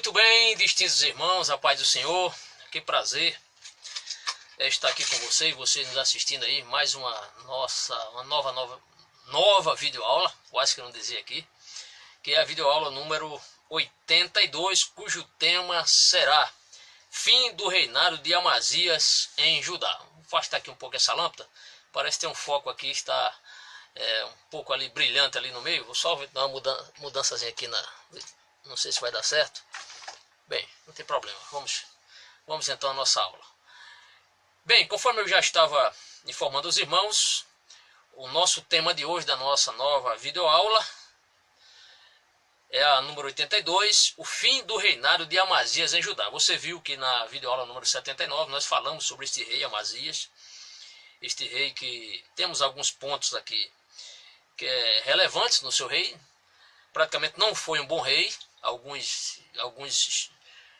Muito bem, distintos irmãos, a paz do Senhor, que prazer estar aqui com vocês nos assistindo aí, mais uma nova videoaula, quase que eu não dizia aqui, que é a videoaula número 82, cujo tema será Fim do reinado de Amazias em Judá. Vou afastar aqui um pouco essa lâmpada, parece ter um foco aqui, está um pouco ali brilhante ali no meio, vou só dar uma mudançazinha aqui não sei se vai dar certo. Bem, não tem problema, vamos então à nossa aula. Bem, conforme eu já estava informando os irmãos, o nosso tema de hoje da nossa nova videoaula é a número 82, o fim do reinado de Amazias em Judá. Você viu que na videoaula número 79 nós falamos sobre este rei Amazias, este rei que temos alguns pontos aqui que é relevantes no seu reino. Praticamente não foi um bom rei. Alguns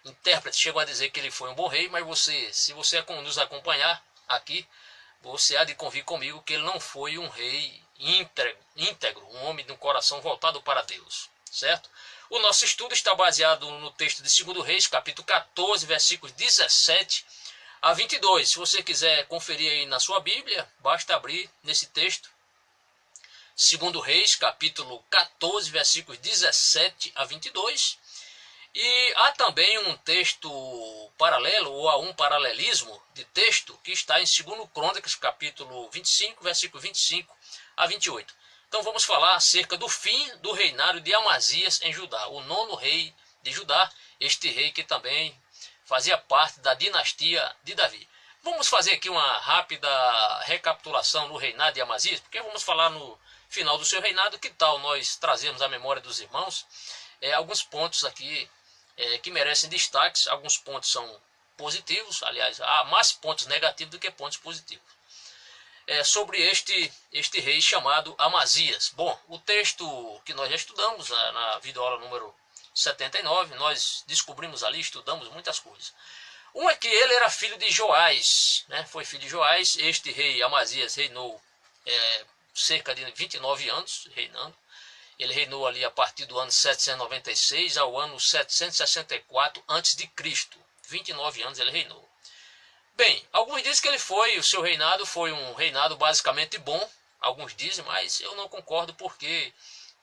intérpretes chegam a dizer que ele foi um bom rei, mas se você nos acompanhar aqui, você há de convir comigo que ele não foi um rei íntegro, um homem de um coração voltado para Deus, certo? O nosso estudo está baseado no texto de 2 Reis, capítulo 14, versículos 17 a 22. Se você quiser conferir aí na sua Bíblia, basta abrir nesse texto. 2 Reis, capítulo 14, versículos 17 a 22. E há também um texto paralelo, ou há um paralelismo de texto, que está em 2 Crônicas, capítulo 25, versículo 25 a 28. Então vamos falar acerca do fim do reinado de Amazias em Judá, o 9º rei de Judá, este rei que também fazia parte da dinastia de Davi. Vamos fazer aqui uma rápida recapitulação no reinado de Amazias, porque vamos falar no final do seu reinado. Que tal nós trazermos à memória dos irmãos alguns pontos aqui que merecem destaques. Alguns pontos são positivos, aliás, há mais pontos negativos do que pontos positivos. Sobre este rei chamado Amazias. Bom, o texto que nós já estudamos na videoaula número 79, nós descobrimos ali, estudamos muitas coisas. Um é que ele era filho de Joás, né? Foi filho de Joás. Este rei Amazias reinou cerca de 29 anos reinando. Ele reinou ali a partir do ano 796 ao ano 764 a.C. 29 anos ele reinou. Bem, alguns dizem que o seu reinado foi um reinado basicamente bom. Alguns dizem, mas eu não concordo, porque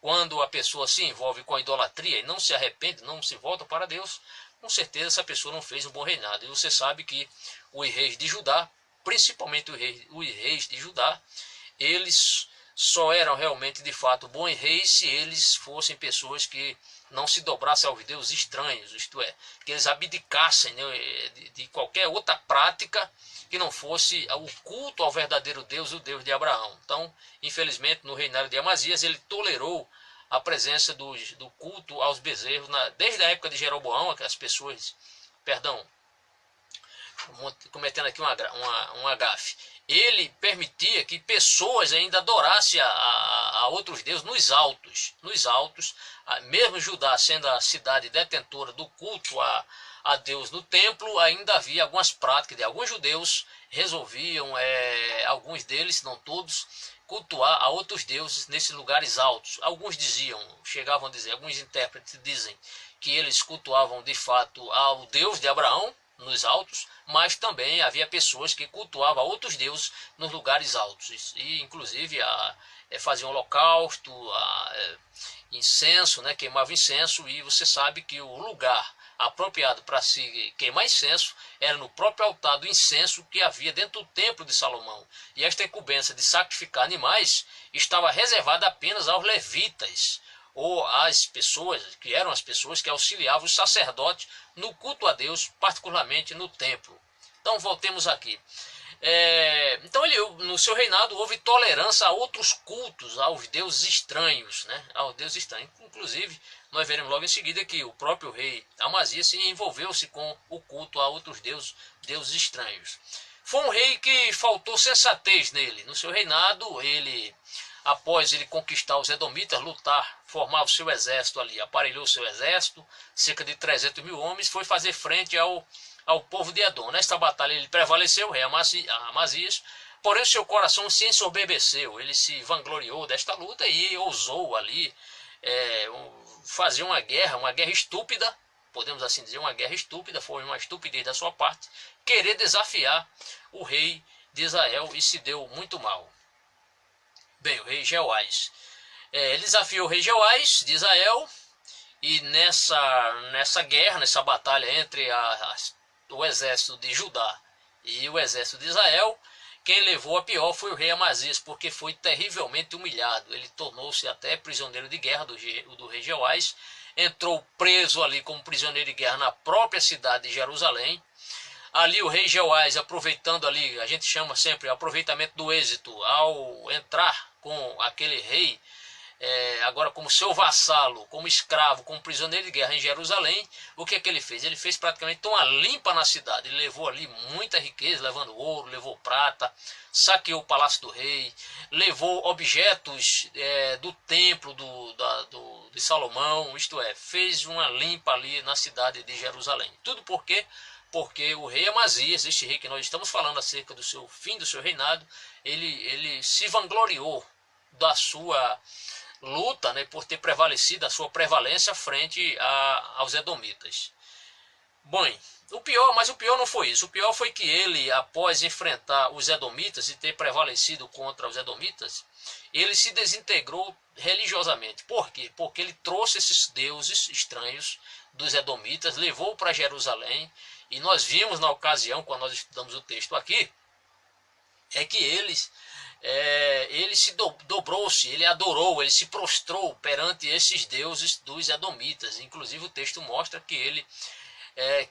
quando a pessoa se envolve com a idolatria e não se arrepende, não se volta para Deus, com certeza essa pessoa não fez um bom reinado. E você sabe que os reis de Judá, principalmente os reis de Judá, eles só eram realmente de fato bons reis se eles fossem pessoas que não se dobrassem aos deuses estranhos, isto é, que eles abdicassem, né, de qualquer outra prática que não fosse o culto ao verdadeiro Deus, o Deus de Abraão. Então, infelizmente, no reinado de Amazias, ele tolerou a presença do culto aos bezerros, desde a época de Jeroboão, que as pessoas, cometendo aqui um agafe, ele permitia que pessoas ainda adorassem a outros deuses nos altos, mesmo Judá sendo a cidade detentora do culto a Deus no templo, ainda havia algumas práticas de alguns judeus resolviam, alguns deles, não todos, cultuar a outros deuses nesses lugares altos. Alguns chegavam a dizer, alguns intérpretes dizem que eles cultuavam de fato ao Deus de Abraão nos altos, mas também havia pessoas que cultuavam outros deuses nos lugares altos, e inclusive faziam holocausto, incenso, né, queimavam incenso. E você sabe que o lugar apropriado para se queimar incenso era no próprio altar do incenso que havia dentro do templo de Salomão. E esta incumbência de sacrificar animais estava reservada apenas aos levitas, ou às pessoas que eram as pessoas que auxiliavam os sacerdotes no culto a Deus, particularmente no templo. Então voltemos aqui. Então no seu reinado houve tolerância a outros cultos, aos deuses estranhos, né? Aos deuses estranhos. Inclusive, nós veremos logo em seguida que o próprio rei Amazias se envolveu-se com o culto a outros deuses estranhos. Foi um rei que faltou sensatez nele. No seu reinado, após ele conquistar os edomitas, lutar, formar o seu exército ali, aparelhou o seu exército, cerca de 300 mil homens, foi fazer frente ao povo de Edom. Nesta batalha ele prevaleceu, o rei Amazias, porém o seu coração se ensoberbeceu, ele se vangloriou desta luta e ousou ali fazer uma guerra estúpida podemos assim dizer, uma guerra estúpida, foi uma estupidez da sua parte, querer desafiar o rei de Israel, e se deu muito mal. Bem, o rei Jeoás, ele desafiou o rei Jeoás de Israel, e nessa guerra, nessa batalha entre o exército de Judá e o exército de Israel, quem levou a pior foi o rei Amazias, porque foi terrivelmente humilhado. Ele tornou-se até prisioneiro de guerra do rei Jeoás, entrou preso ali como prisioneiro de guerra na própria cidade de Jerusalém. Ali o rei Jeoás, aproveitando ali, a gente chama sempre aproveitamento do êxito, ao entrar com aquele rei, agora como seu vassalo, como escravo, como prisioneiro de guerra em Jerusalém, o que é que ele fez? Ele fez praticamente uma limpa na cidade. Ele levou ali muita riqueza, levando ouro, levou prata, saqueou o palácio do rei, levou objetos do templo de Salomão, isto é, fez uma limpa ali na cidade de Jerusalém. Tudo por quê? Porque o rei Amazias, este rei que nós estamos falando acerca do seu fim do seu reinado, ele se vangloriou da sua luta, né, por ter prevalecido, a sua prevalência frente aos edomitas. Bom, mas o pior não foi isso. O pior foi que ele, após enfrentar os edomitas e ter prevalecido contra os edomitas, ele se desintegrou religiosamente. Por quê? Porque ele trouxe esses deuses estranhos dos edomitas, levou para Jerusalém, e nós vimos na ocasião, quando nós estudamos o texto aqui, é que ele se dobrou-se, ele adorou, ele se prostrou perante esses deuses dos edomitas. Inclusive o texto mostra que ele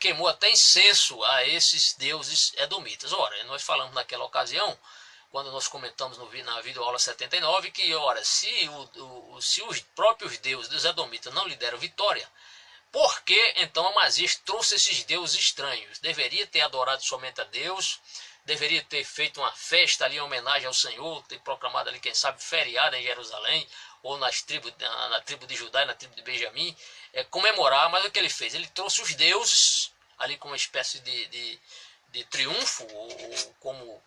queimou até incenso a esses deuses edomitas. Ora, nós falamos naquela ocasião, quando nós comentamos na videoaula 79, que ora, se os próprios deuses dos edomitas não lhe deram vitória, por que então Amazias trouxe esses deuses estranhos? Deveria ter adorado somente a Deus, deveria ter feito uma festa ali em homenagem ao Senhor, ter proclamado ali, quem sabe, feriado em Jerusalém, ou na tribo de Judá e na tribo de Benjamim, comemorar. Mas o que ele fez? Ele trouxe os deuses ali como uma espécie de triunfo, ou como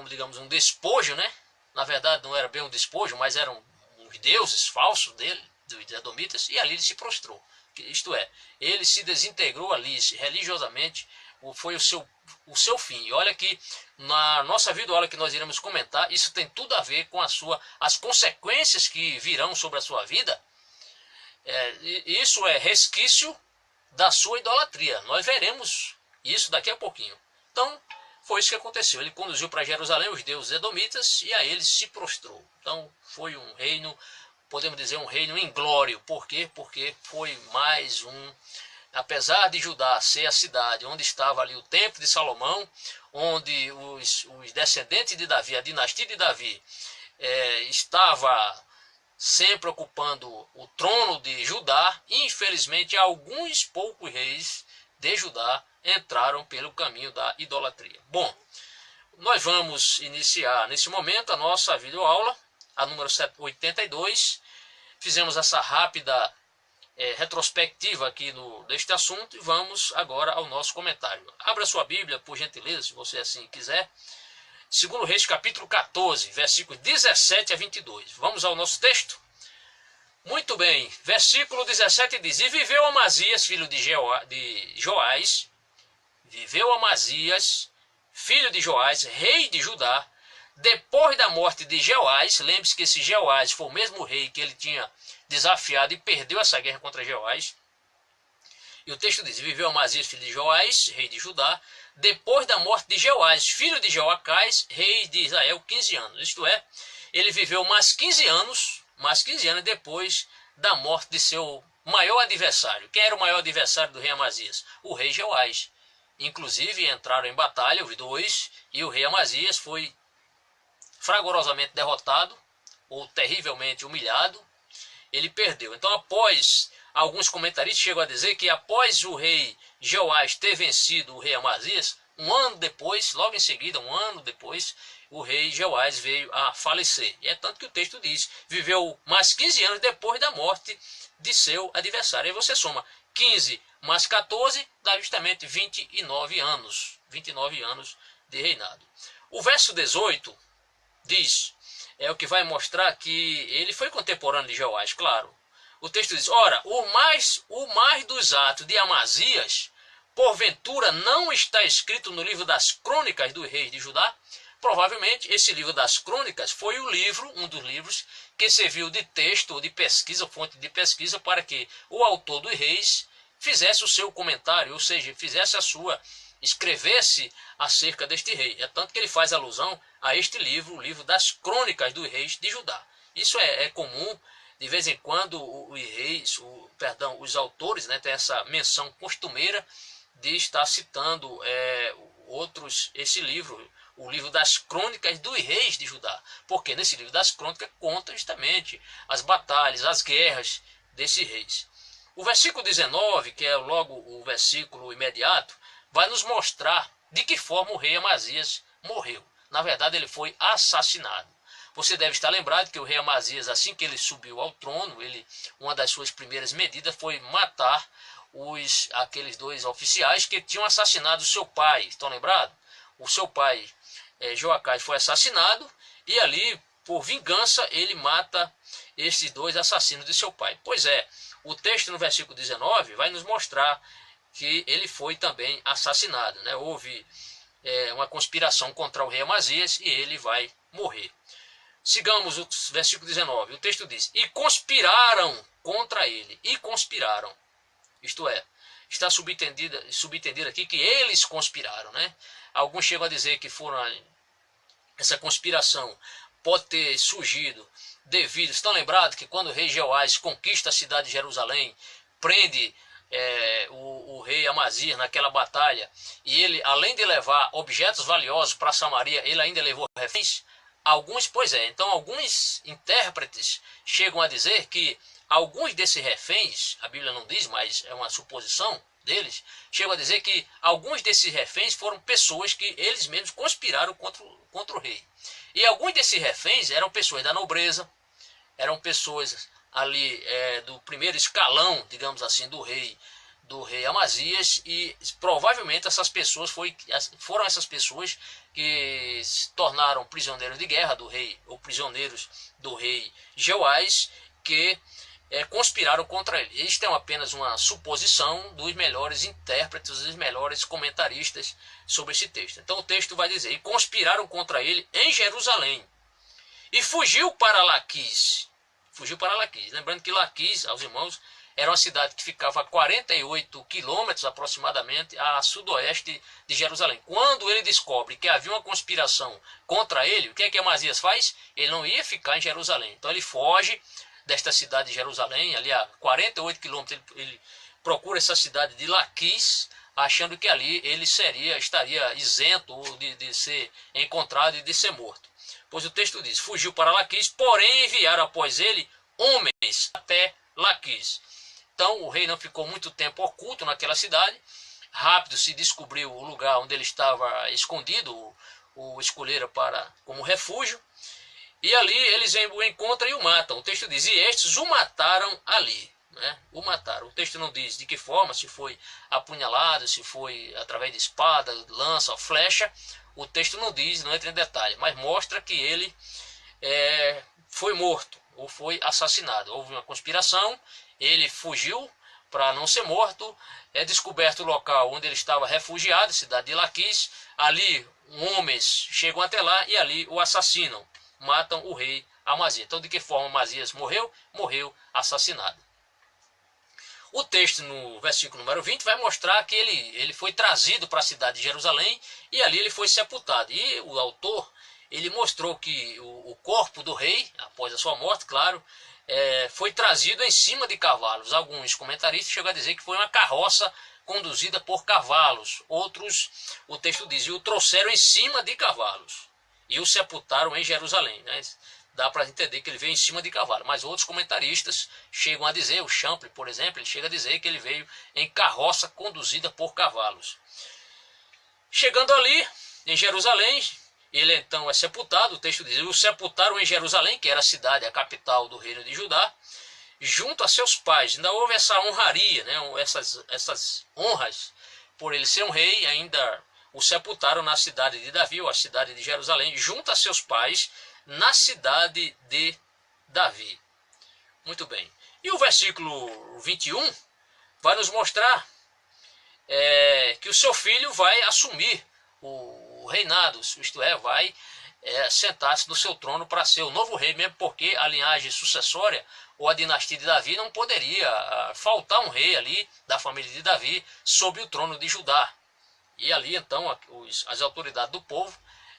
digamos um despojo, né? Na verdade não era bem um despojo, mas eram os deuses falsos dele, dos edomitas, e ali ele se prostrou. Isto é, ele se desintegrou ali religiosamente, foi o seu fim. E olha que na nossa videoaula que nós iremos comentar, isso tem tudo a ver com as consequências que virão sobre a sua vida. Isso é resquício da sua idolatria. Nós veremos isso daqui a pouquinho. Então, foi isso que aconteceu. Ele conduziu para Jerusalém os deuses edomitas, e a eles se prostrou. Então, foi um reino, podemos dizer, um reino inglório. Por quê? Porque foi mais apesar de Judá ser a cidade onde estava ali o templo de Salomão, onde os descendentes de Davi, a dinastia de Davi, estava sempre ocupando o trono de Judá, infelizmente alguns poucos reis de Judá entraram pelo caminho da idolatria. Bom, nós vamos iniciar nesse momento a nossa videoaula, a número 82. Fizemos essa rápida retrospectiva aqui deste assunto, e vamos agora ao nosso comentário. Abra sua Bíblia, por gentileza, se você assim quiser. 2 Reis, capítulo 14, versículos 17 a 22. Vamos ao nosso texto? Muito bem, versículo 17 diz: E viveu Amazias, filho de Joás, rei de Judá, depois da morte de Jeoás. Lembre-se que esse Jeoás foi o mesmo rei que ele tinha desafiado e perdeu essa guerra contra Jeoás. E o texto diz: Viveu Amazias, filho de Joás, rei de Judá, depois da morte de Jeoás, filho de Joacás, rei de Israel, 15 anos. Isto é, ele viveu mais 15 anos depois da morte de seu maior adversário. Quem era o maior adversário do rei Amazias? O rei Jeoás. Inclusive entraram em batalha os dois, e o rei Amazias foi fragorosamente derrotado, ou terrivelmente humilhado. Ele perdeu. Então, alguns comentaristas chegam a dizer que após o rei Jeoás ter vencido o rei Amazias, um ano depois, logo em seguida, um ano depois, o rei Jeoás veio a falecer. E é tanto que o texto diz: viveu mais 15 anos depois da morte de seu adversário. Aí você soma 15 mais 14, dá justamente 29 anos. 29 anos de reinado. O verso 18 diz, o que vai mostrar que ele foi contemporâneo de Jeoás, claro. O texto diz: ora, o mais dos atos de Amazias, porventura não está escrito no livro das crônicas dos reis de Judá? Provavelmente esse livro das crônicas foi o livro, um dos livros, que serviu de texto ou de pesquisa, fonte de pesquisa, para que o autor dos reis fizesse o seu comentário, ou seja, escrevesse acerca deste rei. É tanto que ele faz alusão a este livro, o livro das crônicas dos reis de Judá. Isso é comum, de vez em quando os autores, né, têm essa menção costumeira de estar citando esse livro, o livro das crônicas dos reis de Judá, porque nesse livro das crônicas conta justamente as batalhas, as guerras desses reis. O versículo 19, que é logo o versículo imediato, vai nos mostrar de que forma o rei Amazias morreu. Na verdade, ele foi assassinado. Você deve estar lembrado que o rei Amazias, assim que ele subiu ao trono, uma das suas primeiras medidas foi matar aqueles 2 oficiais que tinham assassinado o seu pai. Estão lembrados? O seu pai, Joacás, foi assassinado e ali, por vingança, ele mata esses 2 assassinos de seu pai. Pois é, o texto no versículo 19 vai nos mostrar que ele foi também assassinado, né? Houve uma conspiração contra o rei Amazias e ele vai morrer. Sigamos o versículo 19. O texto diz: e conspiraram contra ele. E conspiraram. Isto é, está subentendido aqui que eles conspiraram, né? Alguns chegam a dizer que essa conspiração pode ter surgido devido... Estão lembrados que quando o rei Jeoás conquista a cidade de Jerusalém, prende o rei Amazias naquela batalha, e ele, além de levar objetos valiosos para Samaria, ele ainda levou reféns? Então alguns intérpretes chegam a dizer que alguns desses reféns, a Bíblia não diz, mas é uma suposição deles, chegam a dizer que alguns desses reféns foram pessoas que eles mesmos conspiraram contra o rei. E alguns desses reféns eram pessoas da nobreza, eram pessoas ali do primeiro escalão, digamos assim, do rei Amazias, e provavelmente essas pessoas foram essas pessoas que se tornaram prisioneiros de guerra do rei, ou prisioneiros do rei Jeoás, que conspiraram contra ele. Isto é apenas uma suposição dos melhores intérpretes, dos melhores comentaristas sobre esse texto. Então o texto vai dizer: e conspiraram contra ele em Jerusalém, e fugiu para Laquis. Lembrando que Laquis, aos irmãos, era uma cidade que ficava a 48 quilômetros aproximadamente a sudoeste de Jerusalém. Quando ele descobre que havia uma conspiração contra ele, o que é que Amazias faz? Ele não ia ficar em Jerusalém. Então ele foge desta cidade de Jerusalém, ali a 48 quilômetros, ele procura essa cidade de Laquis, achando que ali ele estaria isento de ser encontrado e de ser morto. Pois o texto diz: fugiu para Laquis, porém enviaram após ele homens até Laquis. Então o rei não ficou muito tempo oculto naquela cidade. Rápido se descobriu o lugar onde ele estava escondido, o escolheram como refúgio. E ali eles o encontram e o matam. O texto diz: e estes o mataram ali. Né? O mataram. O texto não diz de que forma, se foi apunhalado, se foi através de espada, lança, flecha. O texto não diz, não entra em detalhe, mas mostra que ele foi morto ou foi assassinado. Houve uma conspiração, ele fugiu para não ser morto, é descoberto o local onde ele estava refugiado, cidade de Laquis. Ali homens chegam até lá e ali o assassinam, matam o rei Amazias. Então de que forma Amazias morreu? Morreu assassinado. O texto no versículo número 20 vai mostrar que ele foi trazido para a cidade de Jerusalém e ali ele foi sepultado. E o autor, ele mostrou que o corpo do rei, após a sua morte, claro, foi trazido em cima de cavalos. Alguns comentaristas chegam a dizer que foi uma carroça conduzida por cavalos. Outros, o texto diz, e o trouxeram em cima de cavalos e o sepultaram em Jerusalém, né? Dá para entender que ele veio em cima de cavalo, mas outros comentaristas chegam a dizer, o Champlin, por exemplo, ele chega a dizer que ele veio em carroça conduzida por cavalos. Chegando ali, em Jerusalém, ele então é sepultado. O texto diz: o sepultaram em Jerusalém, que era a cidade, a capital do reino de Judá, junto a seus pais. Ainda houve essa honraria, né? essas honras, por ele ser um rei, ainda o sepultaram na cidade de Davi, ou a cidade de Jerusalém, junto a seus pais, na cidade de Davi. Muito bem. E o versículo 21 vai nos mostrar que o seu filho vai assumir o reinado, isto é, vai sentar-se no seu trono para ser o novo rei, mesmo porque a linhagem sucessória ou a dinastia de Davi não poderia faltar um rei ali da família de Davi sob o trono de Judá. E ali então as autoridades do povo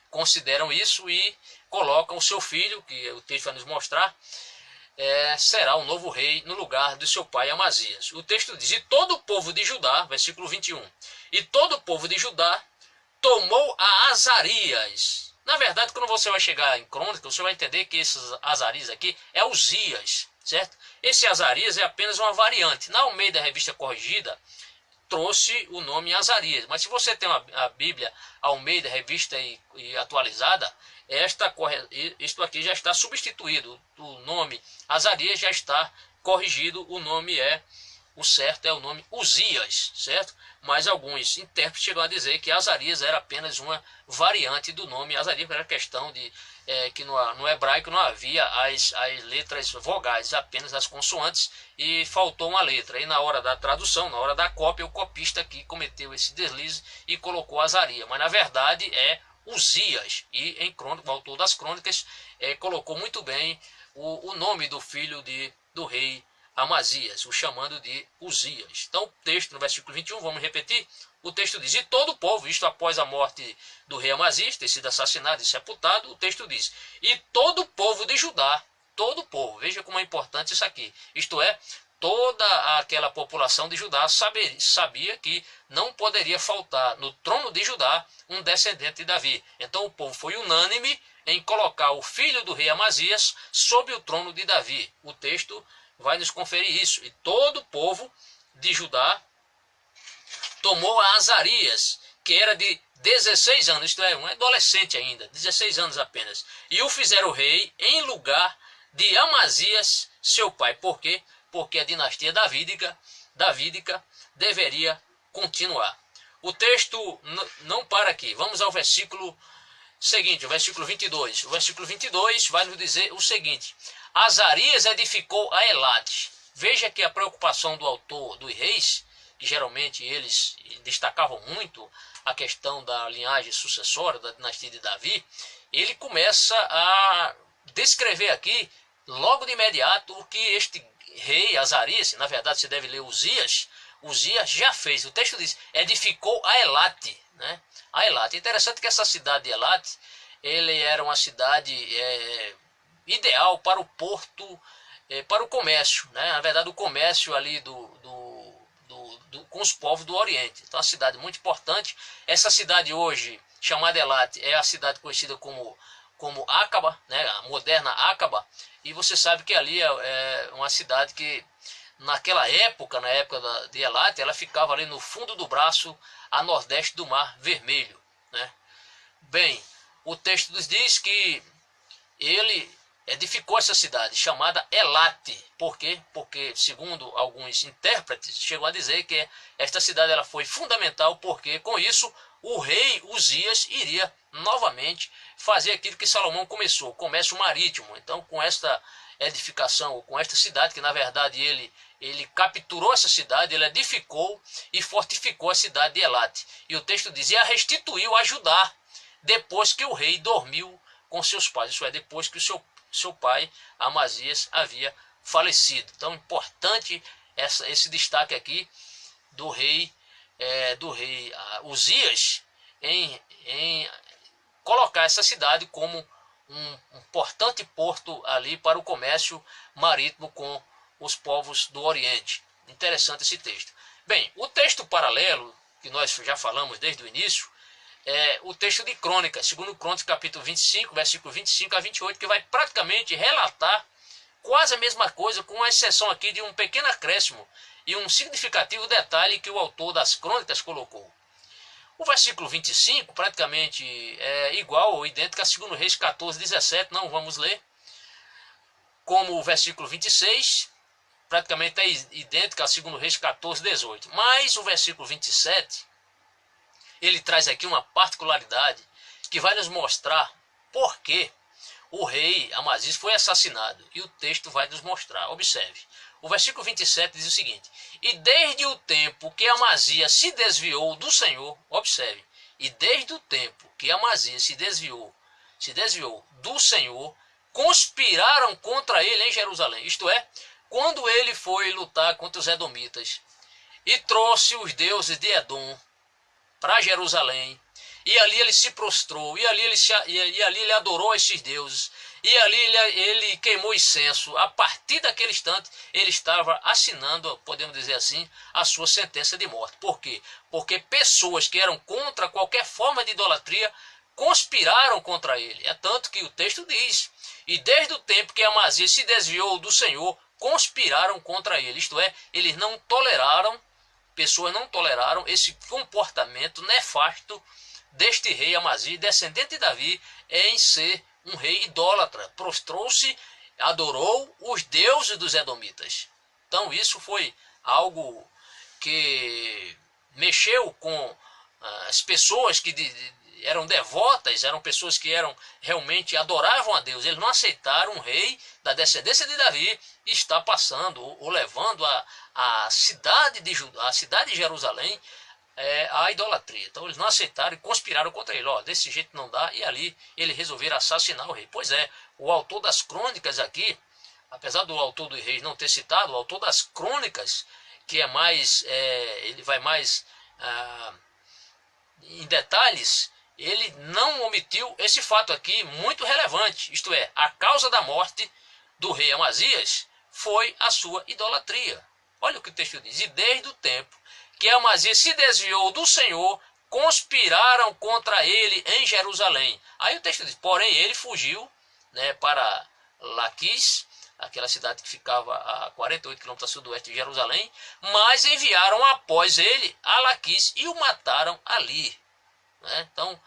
consideram isso e colocam o seu filho, que o texto vai nos mostrar, será o novo rei no lugar do seu pai Amazias. O texto diz: e todo o povo de Judá, versículo 21, e todo o povo de Judá tomou a Azarias. Na verdade, quando você vai chegar em Crônica, você vai entender que esses Azarias aqui é Uzias, certo? Esse Azarias é apenas uma variante. Na Almeida Revista Corrigida, trouxe o nome Azarias. Mas se você tem a Bíblia Almeida Revista e atualizada, isto aqui já está substituído. O nome Azarias já está corrigido. O certo é o nome Uzias, certo? Mas alguns intérpretes chegam a dizer que Azarias era apenas uma variante do nome Azarias, era questão de que no hebraico não havia as letras vogais, apenas as consoantes, e faltou uma letra. E na hora da tradução, na hora da cópia, o copista aqui cometeu esse deslize e colocou Azarias. Mas na verdade é Uzias. E em Crônica, o autor das Crônicas colocou muito bem o nome do filho do rei Amazias, o chamando de Uzias. Então o texto no versículo 21, vamos repetir, o texto diz: e todo o povo, isto após a morte do rei Amazias, ter sido assassinado e sepultado, o texto diz: e todo o povo de Judá, todo o povo, veja como é importante isso aqui, isto é, toda aquela população de Judá sabia que não poderia faltar no trono de Judá um descendente de Davi. Então o povo foi unânime em colocar o filho do rei Amazias sob o trono de Davi. O texto vai nos conferir isso. E todo o povo de Judá tomou a Azarias, que era de 16 anos, isto é, um adolescente ainda, 16 anos apenas, e o fizeram rei em lugar de Amazias, seu pai. Por quê? Porque a dinastia davídica deveria continuar. O texto não para aqui. Vamos ao versículo seguinte, o versículo 22. O versículo 22 vai nos dizer o seguinte: Azarias edificou a Elate. Veja que a preocupação do autor dos reis, que geralmente eles destacavam muito a questão da linhagem sucessória da dinastia de Davi, ele começa a descrever aqui, logo de imediato, o que este rei Azarias, na verdade se deve ler Uzias já fez. O texto diz: edificou a Elate, né? A Elate. Interessante que essa cidade de Elate, ele era uma cidade ideal para o porto, para o comércio, né? Na verdade, o comércio ali com os povos do Oriente. Então, uma cidade muito importante. Essa cidade hoje, chamada Elate, é a cidade conhecida como Acaba, né? A moderna Acaba. E você sabe que ali é uma cidade que, naquela época, na época de Elate, ela ficava ali no fundo do braço, a nordeste do Mar Vermelho, né? Bem, o texto nos diz que ele edificou essa cidade, chamada Elate. Por quê? Porque, segundo alguns intérpretes, chegou a dizer que esta cidade ela foi fundamental, porque com isso o rei Uzias iria novamente fazer aquilo que Salomão começou, o comércio marítimo. Então, com esta edificação, ou com esta cidade, que na verdade ele capturou essa cidade, ele edificou e fortificou a cidade de Elate. E o texto dizia: restituiu a Judá, depois que o rei dormiu com seus pais, isso é, depois que o seu pai Amazias havia falecido. Então, importante esse destaque aqui do rei Uzias em colocar essa cidade como um importante porto ali para o comércio marítimo com os povos do Oriente. Interessante esse texto. Bem, o texto paralelo, que nós já falamos desde o início, é o texto de Crônicas, segundo Crônicas, capítulo 25, versículo 25 a 28, que vai praticamente relatar quase a mesma coisa, com a exceção aqui de um pequeno acréscimo e um significativo detalhe que o autor das Crônicas colocou. O versículo 25 praticamente é igual ou idêntico a 2 Reis 14, 17, não vamos ler. Como o versículo 26, praticamente é idêntico a 2 Reis 14, 18. Mas o versículo 27, ele traz aqui uma particularidade que vai nos mostrar por que o rei Amazias foi assassinado. E o texto vai nos mostrar. Observe. O versículo 27 diz o seguinte: e desde o tempo que Amazias se desviou do Senhor, observe, e desde o tempo que Amazias se desviou do Senhor, conspiraram contra ele em Jerusalém. Isto é, quando ele foi lutar contra os edomitas e trouxe os deuses de Edom para Jerusalém, e ali ele se prostrou, e ali ele adorou esses deuses, e ali ele queimou incenso. A partir daquele instante, ele estava assinando, podemos dizer assim, a sua sentença de morte. Por quê? Porque pessoas que eram contra qualquer forma de idolatria conspiraram contra ele. É tanto que o texto diz: e desde o tempo que Amazias se desviou do Senhor, conspiraram contra ele. Isto é, eles não toleraram, pessoas não toleraram esse comportamento nefasto deste rei Amazias, descendente de Davi, em ser um rei idólatra. Prostrou-se, adorou os deuses dos edomitas. Então isso foi algo que mexeu com as pessoas que eram devotas, eram pessoas que realmente adoravam a Deus. Eles não aceitaram um rei da descendência de Davi estar passando ou levando a cidade de Jerusalém a idolatria. Então eles não aceitaram e conspiraram contra ele. Desse jeito não dá, e ali eles resolveram assassinar o rei. Pois é, o autor das crônicas aqui, apesar do autor dos reis não ter citado, o autor das crônicas, que é mais, ele vai mais em detalhes, ele não omitiu esse fato aqui muito relevante. Isto é, a causa da morte do rei Amazias foi a sua idolatria. Olha o que o texto diz: e desde o tempo que Amazias se desviou do Senhor, conspiraram contra ele em Jerusalém. Aí o texto diz: porém ele fugiu, para Laquis, aquela cidade que ficava a 48 km a sudoeste de Jerusalém, mas enviaram após ele a Laquis e o mataram ali. Então,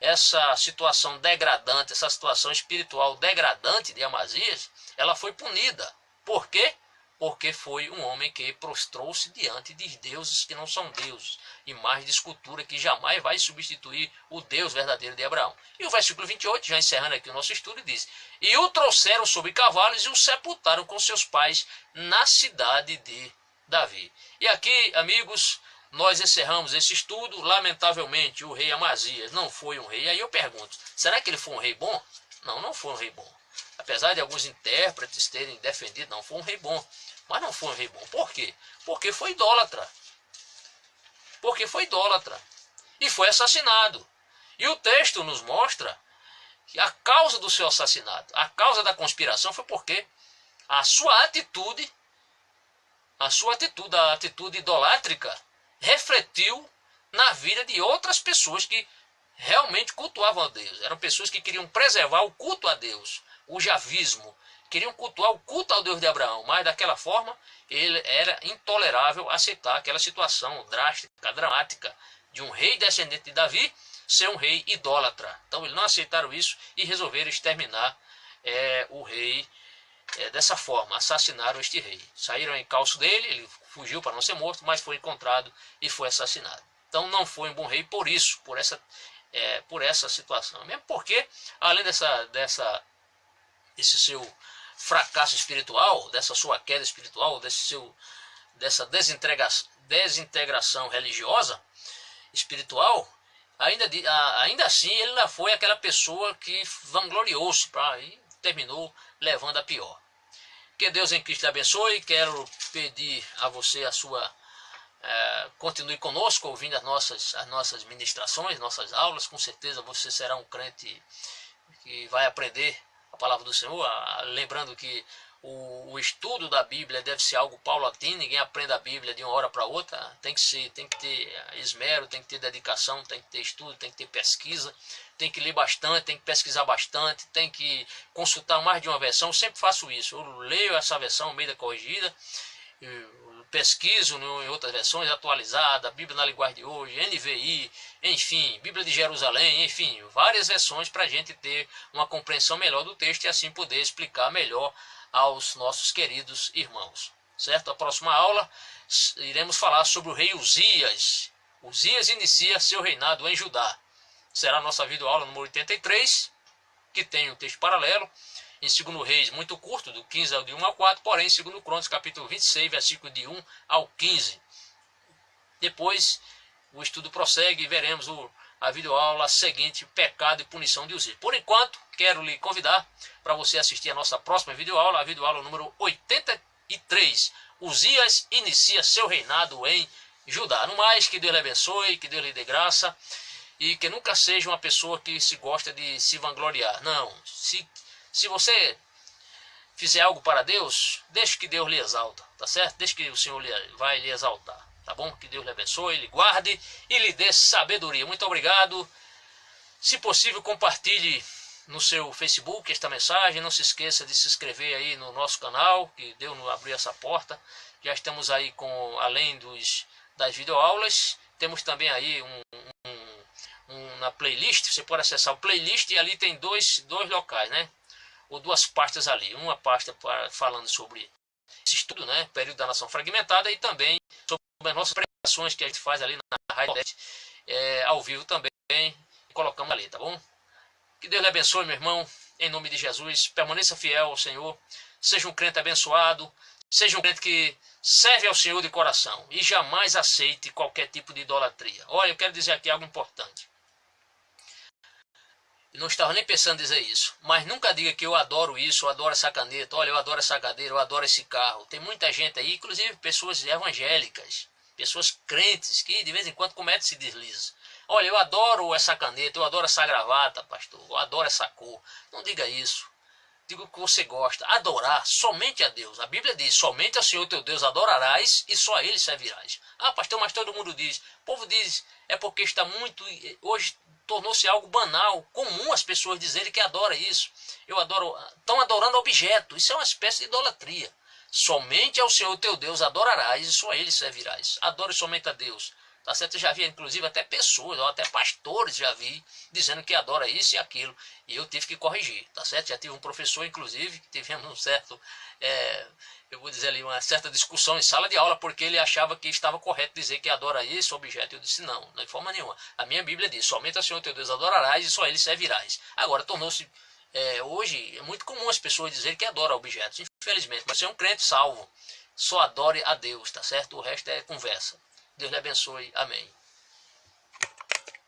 essa situação degradante, essa situação espiritual degradante de Amazias, ela foi punida. Por quê? Porque foi um homem que prostrou-se diante de deuses que não são deuses, imagem de escultura que jamais vai substituir o Deus verdadeiro de Abraão. E o versículo 28, já encerrando aqui o nosso estudo, diz: e o trouxeram sobre cavalos e o sepultaram com seus pais na cidade de Davi. E aqui, amigos, nós encerramos esse estudo. Lamentavelmente, o rei Amazias não foi um rei. Aí eu pergunto, será que ele foi um rei bom? Não, não foi um rei bom. Apesar de alguns intérpretes terem defendido, não foi um rei bom. Mas não foi um rei bom. Por quê? Porque foi idólatra. Porque foi idólatra. E foi assassinado. E o texto nos mostra que a causa do seu assassinato, a causa da conspiração, foi porque a sua atitude, a atitude idolátrica, refletiu na vida de outras pessoas que realmente cultuavam a Deus. Eram pessoas que queriam preservar o culto a Deus, o javismo, queriam cultuar o culto ao Deus de Abraão, mas daquela forma ele era intolerável aceitar aquela situação drástica, dramática, de um rei descendente de Davi ser um rei idólatra. Então eles não aceitaram isso e resolveram exterminar o rei dessa forma, assassinaram este rei. Saíram em encalço dele, ele fugiu para não ser morto, mas foi encontrado e foi assassinado. Então não foi um bom rei por isso, por essa situação. Mesmo porque, além desse seu fracasso espiritual, dessa sua queda espiritual, dessa desintegração religiosa, espiritual, ainda assim ele não foi aquela pessoa que vangloriou-se e terminou levando a pior. Que Deus em Cristo te abençoe. Quero pedir a você a sua continue conosco ouvindo as nossas ministrações, nossas aulas. Com certeza você será um crente que vai aprender a palavra do Senhor, lembrando que o estudo da Bíblia deve ser algo paulatino. Ninguém aprende a Bíblia de uma hora para outra. Tem que ter esmero, tem que ter dedicação, tem que ter estudo, tem que ter pesquisa, tem que ler bastante, tem que pesquisar bastante, tem que consultar mais de uma versão. Eu sempre faço isso. Eu leio essa versão meio da corrigida, pesquiso em outras versões atualizadas, Bíblia na linguagem de hoje, NVI, enfim, Bíblia de Jerusalém, enfim, várias versões para a gente ter uma compreensão melhor do texto e assim poder explicar melhor aos nossos queridos irmãos. Certo? A próxima aula iremos falar sobre o rei Uzias. Uzias inicia seu reinado em Judá. Será a nossa videoaula número 83, que tem um texto paralelo. em 2 Reis, muito curto, do 15 de 1 ao 4, porém em 2 Crônicas, capítulo 26, versículo de 1 ao 15. Depois, o estudo prossegue e veremos a videoaula seguinte, pecado e punição de Uzias. Por enquanto, quero lhe convidar para você assistir a nossa próxima videoaula, a videoaula número 83. Uzias inicia seu reinado em Judá. No mais, que Deus lhe abençoe, que Deus lhe dê graça e que nunca seja uma pessoa que se gosta de se vangloriar. Não, se você fizer algo para Deus, deixe que Deus lhe exalta, tá certo? Deixe que o Senhor vai lhe exaltar, tá bom? Que Deus lhe abençoe, lhe guarde e lhe dê sabedoria. Muito obrigado. Se possível, compartilhe no seu Facebook esta mensagem. Não se esqueça de se inscrever aí no nosso canal, que Deus nos abriu essa porta. Já estamos aí além das videoaulas, temos também aí na playlist. Você pode acessar o playlist e ali tem dois locais, né? Ou duas pastas ali. Uma pasta falando sobre esse estudo, né? Período da nação fragmentada, e também sobre as nossas pregações que a gente faz ali na rádio, ao vivo também, e colocamos ali, tá bom? Que Deus lhe abençoe, meu irmão, em nome de Jesus. Permaneça fiel ao Senhor, seja um crente abençoado, seja um crente que serve ao Senhor de coração e jamais aceite qualquer tipo de idolatria. Olha, eu quero dizer aqui algo importante. Eu não estava nem pensando em dizer isso, mas nunca diga que eu adoro isso, eu adoro essa caneta, olha, eu adoro essa cadeira, eu adoro esse carro. Tem muita gente aí, inclusive pessoas evangélicas, pessoas crentes, que de vez em quando cometem esse deslize. Olha, eu adoro essa caneta, eu adoro essa gravata, pastor, eu adoro essa cor. Não diga isso. Diga o que você gosta. Adorar somente a Deus. A Bíblia diz, somente ao Senhor teu Deus adorarás e só a Ele servirás. Ah, pastor, mas todo mundo diz. O povo diz, é porque está muito... Hoje tornou-se algo banal, comum as pessoas dizerem que adora isso. Eu adoro... Estão adorando objeto. Isso é uma espécie de idolatria. Somente ao Senhor teu Deus adorarás e só a Ele servirás. Adore somente a Deus. Tá certo? Eu já vi, inclusive, até pessoas, ou até pastores já vi, dizendo que adora isso e aquilo. E eu tive que corrigir, tá certo? Já tive um professor, inclusive, que tivemos um certo, eu vou dizer ali, uma certa discussão em sala de aula, porque ele achava que estava correto dizer que adora esse objeto. Eu disse, não, de forma nenhuma. A minha Bíblia diz, somente ao Senhor teu Deus adorarás e só a Ele servirás. Agora, tornou-se, hoje, é muito comum as pessoas dizerem que adoram objetos, infelizmente. Mas se é um crente salvo, só adore a Deus, tá certo? O resto é conversa. Deus lhe abençoe. Amém.